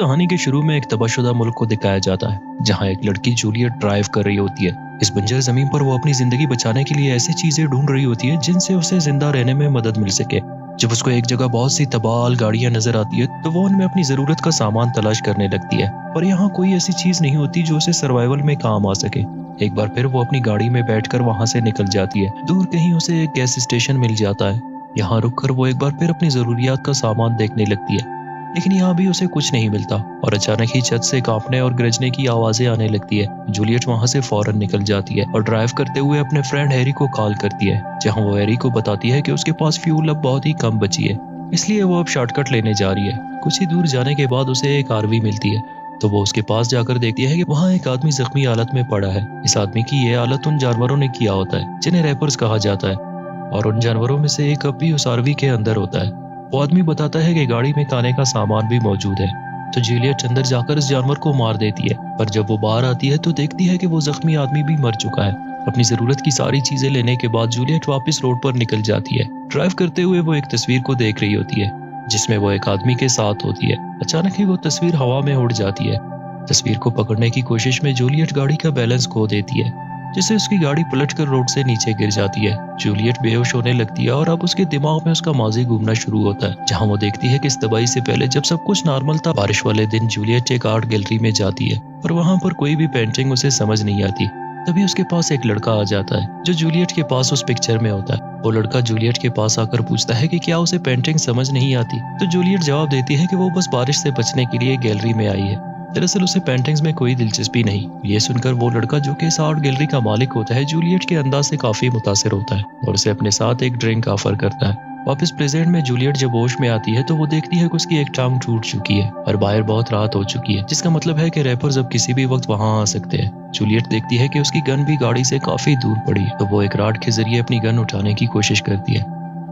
कहानी के शुरू में एक तबाहशुदा मुल्क को दिखाया जाता है जहाँ एक लड़की जूलियट ड्राइव कर रही होती है। इस बंजर जमीन पर वो अपनी जिंदगी बचाने के लिए ऐसी चीजें ढूंढ रही होती है जिनसे उसे जिंदा रहने में मदद मिल सके। जब उसको एक जगह बहुत सी तबाल गाड़ियां नजर आती है तो वो उनमें अपनी जरूरत का सामान तलाश करने लगती है, पर यहाँ कोई ऐसी चीज नहीं होती जो उसे सर्वाइवल में काम आ सके। एक बार फिर वो अपनी गाड़ी में बैठकर वहां से निकल जाती है। दूर कहीं उसे एक गैस स्टेशन मिल जाता है। यहाँ रुककर वो एक बार फिर अपनी जरूरियात का सामान देखने लगती है, लेकिन यहाँ भी उसे कुछ नहीं मिलता और अचानक ही छत से कांपने और गरजने की आवाजें आने लगती है। जूलियट वहां से फौरन निकल जाती है और ड्राइव करते हुए अपने फ्रेंड हैरी को कॉल करती है, जहां वो हैरी को बताती है कि उसके पास फ्यूल अब बहुत ही कम बची है, इसलिए वो अब शॉर्टकट लेने जा रही है। कुछ ही दूर जाने के बाद उसे एक आरवी मिलती है तो वो उसके पास जाकर देखती है कि वहाँ एक आदमी जख्मी हालत में पड़ा है। इस आदमी की ये हालत उन जानवरों ने किया होता है जिन्हें रैपर्स कहा जाता है, और उन जानवरों में से एक अब भी उस आरवी के अंदर होता है। वो आदमी बताता है कि गाड़ी में खाने का सामान भी मौजूद है, तो जूलियट अंदर जाकर इस जानवर को मार देती है। पर जब वो बाहर आती है तो देखती है कि वो जख्मी आदमी भी मर चुका है। अपनी जरूरत की सारी चीजें लेने के बाद जूलियट वापस रोड पर निकल जाती है। ड्राइव करते हुए वो एक तस्वीर को देख रही होती है जिसमें वो एक आदमी के साथ होती है। अचानक ही वो तस्वीर हवा में उड़ जाती है। तस्वीर को पकड़ने की कोशिश में जूलियट गाड़ी का बैलेंस खो देती है, जिससे उसकी गाड़ी पलटकर रोड से नीचे गिर जाती है। जूलियट बेहोश होने लगती है और अब उसके दिमाग में उसका माजी घूमना शुरू होता है, जहां वो देखती है कि इस तबाही से पहले जब सब कुछ नॉर्मल था, बारिश वाले दिन जूलियट एक आर्ट गैलरी में जाती है और वहां पर कोई भी पेंटिंग उसे समझ नहीं आती। तभी उसके पास एक लड़का आ जाता है जो जूलियट के पास उस पिक्चर में होता है। वो लड़का जूलियट के पास आकर पूछता है कि क्या उसे पेंटिंग समझ नहीं आती, तो जूलियट जवाब देती है कि वो बस बारिश से बचने के लिए गैलरी में आई है। दरअसल उसे पेंटिंग्स में कोई दिलचस्पी नहीं। ये सुनकर वो लड़का जो कि इस आर्ट गैलरी का मालिक होता है जूलियट के अंदाज से काफी मुतासिर होता है और उसे अपने साथ एक ड्रिंक ऑफर करता है। वापस प्रेजेंट में जूलियट जब होश में आती है तो वो देखती है कि उसकी एक टांग टूट चुकी है और बाहर बहुत रात हो चुकी है, जिसका मतलब है कि रैपर्स अब किसी भी वक्त वहां आ सकते हैं। जूलियट देखती है कि उसकी गन भी गाड़ी से काफी दूर पड़ी है, तो वो एक राड के जरिए अपनी गन उठाने की कोशिश करती है,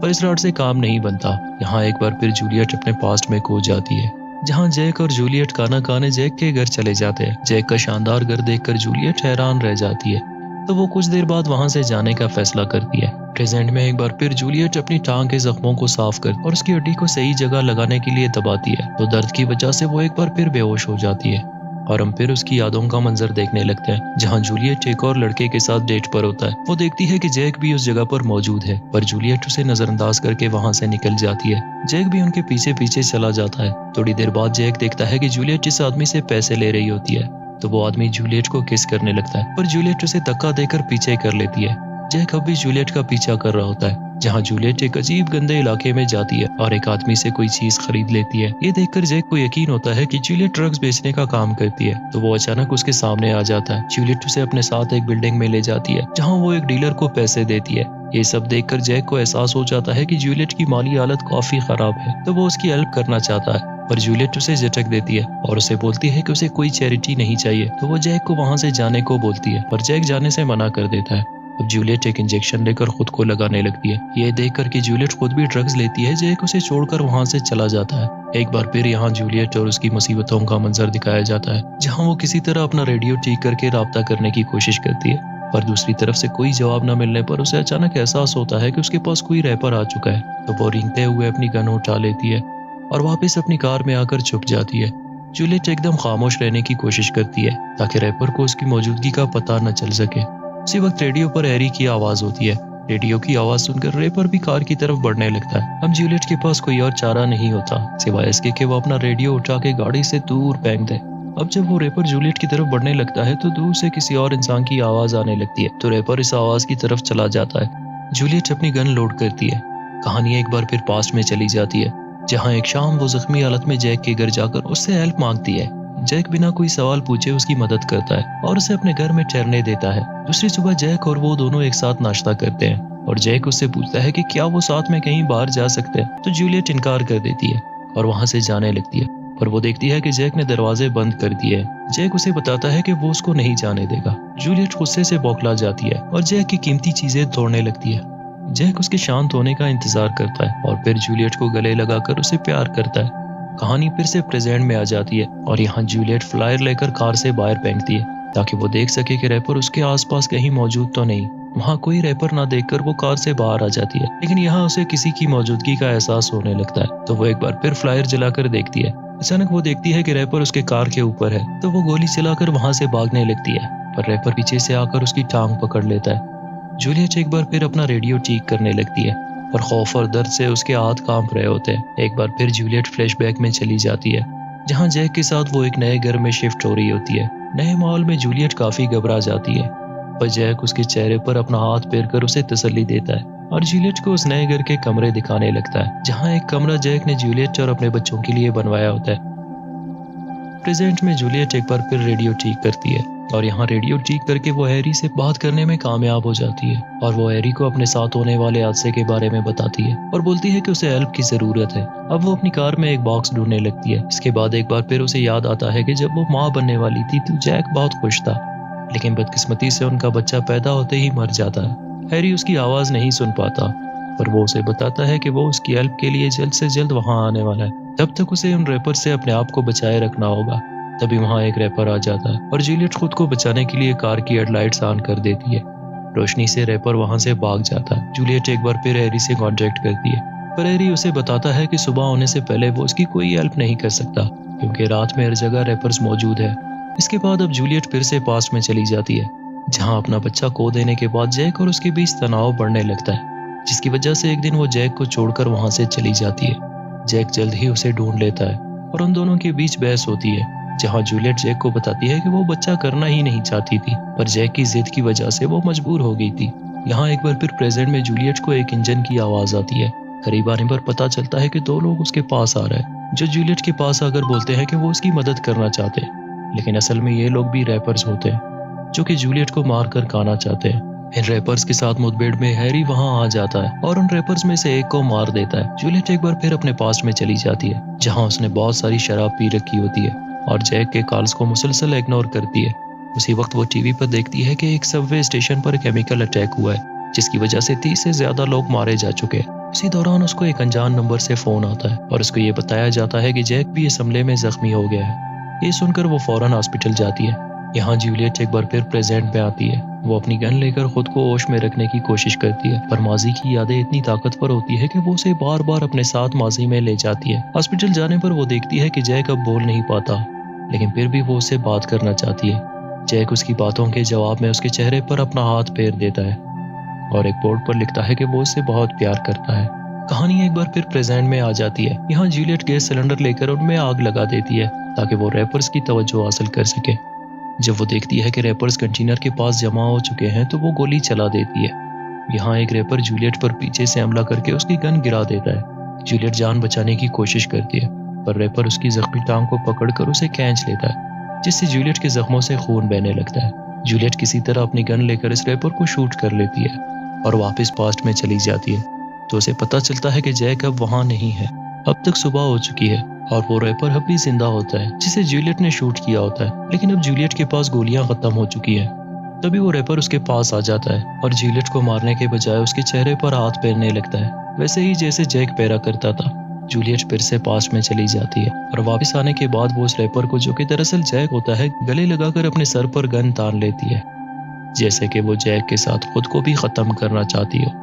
पर इस राड से काम नहीं बनता। यहाँ एक बार फिर जूलियट अपने पास्ट में खो जाती है, जहां जैक और जूलियट खाना खाने जैक के घर चले जाते हैं। जैक का शानदार घर देखकर जूलियट हैरान रह जाती है, तो वो कुछ देर बाद वहां से जाने का फैसला करती है। प्रेजेंट में एक बार फिर जूलियट अपनी टांग के जख्मों को साफ कर और उसकी हड्डी को सही जगह लगाने के लिए दबाती है, तो दर्द की वजह से वो एक बार फिर बेहोश हो जाती है और हम फिर उसकी यादों का मंजर देखने लगते हैं, जहां जूलियट एक और लड़के के साथ डेट पर होता है। वो देखती है कि जैक भी उस जगह पर मौजूद है, पर जूलियट उसे नजरअंदाज करके वहां से निकल जाती है। जैक भी उनके पीछे पीछे चला जाता है। थोड़ी देर बाद जैक देखता है कि जूलियट जिस आदमी से पैसे ले रही होती है, तो वो आदमी जूलियट को किस करने लगता है, पर जूलियट उसे धक्का देकर पीछे कर लेती है। जैक अब भी जूलियट का पीछा कर रहा होता है, जहां जूलियट एक अजीब गंदे इलाके में जाती है और एक आदमी से कोई चीज खरीद लेती है। ये देखकर जैक को यकीन होता है कि जूलियट ड्रग्स बेचने का काम करती है, तो वो अचानक उसके सामने आ जाता है। जूलियट उसे अपने साथ एक बिल्डिंग में ले जाती है, जहां वो एक डीलर को पैसे देती है। ये सब देखकर जैक को एहसास हो जाता है कि जूलियट की माली हालत काफी खराब है, तो वो उसकी हेल्प करना चाहता है, पर जूलियट उसे झटक देती है और उसे बोलती है कि उसे कोई चैरिटी नहीं चाहिए, तो वो जैक को वहां से जाने को बोलती है, पर जैक जाने से मना कर देता है। अब जूलियट एक इंजेक्शन लेकर खुद को लगाने लगती है। ये देखकर कि जूलियट खुद भी ड्रग्स लेती है, जैक उसे छोड़कर वहां से चला जाता है। एक बार फिर यहाँ जूलियट और उसकी मुसीबतों का मंजर दिखाया जाता है, जहाँ वो किसी तरह अपना रेडियो ठीक करके राब्ता करने की कोशिश करती है, पर दूसरी तरफ से कोई जवाब न मिलने पर उसे अचानक एहसास होता है कि उसके पास कोई रैपर आ चुका है, तो वो रेंगते हुए अपनी गन उठा लेती है और वापस अपनी कार में आकर छुप जाती है। जूलियट एकदम खामोश रहने की कोशिश करती है ताकि रैपर को उसकी मौजूदगी का पता न चल सके। उसी वक्त रेडियो पर हैरी की आवाज होती है। रेडियो की आवाज सुनकर रैपर भी कार की तरफ बढ़ने लगता है। अब जूलियट के पास कोई और चारा नहीं होता सिवाय इसके कि वो अपना रेडियो उठा के गाड़ी से दूर फेंक दे। अब जब वो रैपर जूलियट की तरफ बढ़ने लगता है तो दूर से किसी और इंसान की आवाज आने लगती है, तो रैपर इस आवाज की तरफ चला जाता है। जूलियट अपनी गन लोड करती है। कहानी एक बार फिर पास्ट में चली जाती है, जहाँ एक शाम वो जख्मी हालत में जैक के घर जाकर उससे हेल्प मांगती है। जैक बिना कोई सवाल पूछे उसकी मदद करता है और उसे अपने घर में ठहरने देता है। दूसरी सुबह जैक और वो दोनों एक साथ नाश्ता करते हैं और जैक उससे पूछता है कि क्या वो साथ में कहीं बाहर जा सकते हैं, तो जूलियट इनकार कर देती है और वहां से जाने लगती है, पर वो देखती है कि जैक ने दरवाजे बंद कर दिए। जैक उसे बताता है कि वो उसको नहीं जाने देगा। जूलियट गुस्से से बौखला जाती है और जैक की कीमती चीजें तोड़ने लगती है। जैक उसके शांत होने का इंतजार करता है और फिर जूलियट को गले लगाकर उसे प्यार करता है। कहानी फिर से प्रेजेंट में आ जाती है और यहाँ जूलियट फ्लायर लेकर कार से बाहर फेंकती है ताकि वो देख सके कि रैपर उसके आसपास कहीं मौजूद तो नहीं। वहाँ कोई रैपर ना देखकर वो कार से बाहर आ जाती है, लेकिन यहाँ उसे किसी की मौजूदगी का एहसास होने लगता है। तो वो एक बार फिर फ्लायर जलाकर देखती है। अचानक वो देखती है कि रैपर उसके कार के ऊपर है, तो वो गोली चलाकर वहाँ से भागने लगती है, पर रैपर पीछे से आकर उसकी टांग पकड़ लेता है। जूलियट एक बार फिर अपना रेडियो ठीक करने लगती है, पर खौफ और दर्द से उसके हाथ कांप रहे होते हैं। एक बार फिर जूलियट फ्लैशबैक में चली जाती है, जहाँ जैक के साथ वो एक नए घर में शिफ्ट हो रही होती है। नए माहौल में जूलियट काफी घबरा जाती है, पर जैक उसके चेहरे पर अपना हाथ फेर कर उसे तसल्ली देता है और जूलियट को उस नए घर के कमरे दिखाने लगता है, जहाँ एक कमरा जैक ने जूलियट और अपने बच्चों के लिए बनवाया होता है। प्रेजेंट में जूलियट एक बार फिर रेडियो ठीक करती है और यहाँ रेडियो ठीक करके वो हैरी से बात करने में कामयाब हो जाती है और वो हैरी को अपने साथ होने वाले हादसे के बारे में बताती है और बोलती है कि उसे हेल्प की जरूरत है। अब वो अपनी कार में एक बॉक्स ढूंढने लगती है। इसके बाद एक बार फिर उसे याद आता है कि जब वो माँ बनने वाली थी तो जैक बहुत खुश था, लेकिन बदकिस्मती से उनका बच्चा पैदा होते ही मर जाता है। हैरी उसकी आवाज नहीं सुन पाता, पर वो उसे बताता है कि वो उसकी हेल्प के लिए जल्द से जल्द वहां आने वाला है। तब तक उसे उन रैपर से अपने आप को बचाए रखना होगा। तभी वहां एक रैपर आ जाता है और जूलियट खुद को बचाने के लिए कार की हेडलाइट्स ऑन कर देती है। रोशनी से रैपर वहां से भाग जाता है। जूलियट एक बार फिर हैरी से कांटेक्ट करती है, पर हैरी उसे बताता है कि सुबह होने से पहले वो उसकी कोई हेल्प नहीं कर सकता, क्योंकि रात में हर जगह रैपर्स मौजूद है। इसके बाद अब जूलियट फिर से पास्ट में चली जाती है, जहाँ अपना बच्चा खो देने के बाद जैक और उसके बीच तनाव बढ़ने लगता है, जिसकी वजह से एक दिन वो जैक को छोड़कर वहां से चली जाती है। जैक जल्द ही उसे ढूंढ लेता है और उन दोनों के बीच बहस होती है, जहां जूलियट जैक को बताती है कि वो बच्चा करना ही नहीं चाहती थी, पर जैक की जिद की वजह से वो मजबूर हो गई थी। यहाँ एक बार फिर प्रेजेंट में जूलियट को एक इंजन की आवाज आती है। करीब आने पर पता चलता है कि दो लोग उसके पास आ रहे हैं, जो जूलियट के पास आकर बोलते हैं कि वो उसकी मदद करना चाहते हैं, लेकिन असल में ये लोग भी रैपर्स होते हैं जो कि जूलियट को मार कर खाना चाहते हैं। इन रैपर्स के साथ मुठभेड़ में हैरी वहां आ जाता है और उन रैपर्स में से एक को मार देता है। जूलियट एक बार फिर अपने पास्ट में चली जाती है, जहां उसने बहुत सारी शराब पी रखी होती है और जैक के कॉल्स को मुसलसल इग्नोर करती है। उसी वक्त वो टीवी पर देखती है कि एक सबवे स्टेशन पर केमिकल अटैक हुआ है, जिसकी वजह से 30 से ज्यादा लोग मारे जा चुके हैं। उसी दौरान उसको एक अनजान नंबर से फोन आता है और उसको ये बताया जाता है कि जैक भी इस हमले में जख्मी हो गया है। ये सुनकर वो फौरन हॉस्पिटल जाती है। यहाँ जूलियट एक बार फिर प्रेजेंट में आती है। वो अपनी गन लेकर खुद को होश में रखने की कोशिश करती है, पर माजी की यादें इतनी ताकतवर होती है कि वो उसे बार बार अपने साथ माजी में ले जाती है। हॉस्पिटल जाने पर वो देखती है कि जैक अब बोल नहीं पाता, लेकिन फिर भी वो उससे बात करना चाहती है। जैक उसकी बातों के जवाब में उसके चेहरे पर अपना हाथ फेर देता है और एक बोर्ड पर लिखता है कि वो उससे बहुत प्यार करता है। कहानी एक बार फिर प्रेजेंट में आ जाती है। यहाँ जूलियट गैस सिलेंडर लेकर उनमें आग लगा देती है ताकि वो रैपर्स की तवज्जो हासिल कर सके। जब वो देखती है कि रैपर्स कंटेनर के पास जमा हो चुके हैं तो वो गोली चला देती है। यहाँ एक रैपर जूलियट पर पीछे से हमला करके उसकी गन गिरा देता है। जूलियट जान बचाने की कोशिश करती है, पर रैपर उसकी जख्मी टांग को पकड़कर उसे खींच लेता है, जिससे जूलियट के जख्मों से खून बहने लगता है। जूलियट किसी तरह अपनी गन लेकर इस रैपर को शूट कर लेती है और वापस पास्ट में चली जाती है। तो उसे पता चलता है कि जैक अब वहां नहीं है। अब तक सुबह हो चुकी है और वो रैपर अब भी जिंदा होता है, जिसे जूलियट ने शूट किया होता है, लेकिन अब जूलियट के पास गोलियां खत्म हो चुकी है। तभी वो रैपर उसके पास आ जाता है और जूलियट को मारने के बजाय उसके चेहरे पर हाथ फेरने लगता है, वैसे ही जैसे जैक पैरा करता था। जूलियट फिर से पास्ट में चली जाती है और वापस आने के बाद वो उस रैपर को, जो कि दरअसल जैक होता है, गले लगाकर अपने सर पर गन तान लेती है, जैसे कि वो जैक के साथ खुद को भी खत्म करना चाहती हो।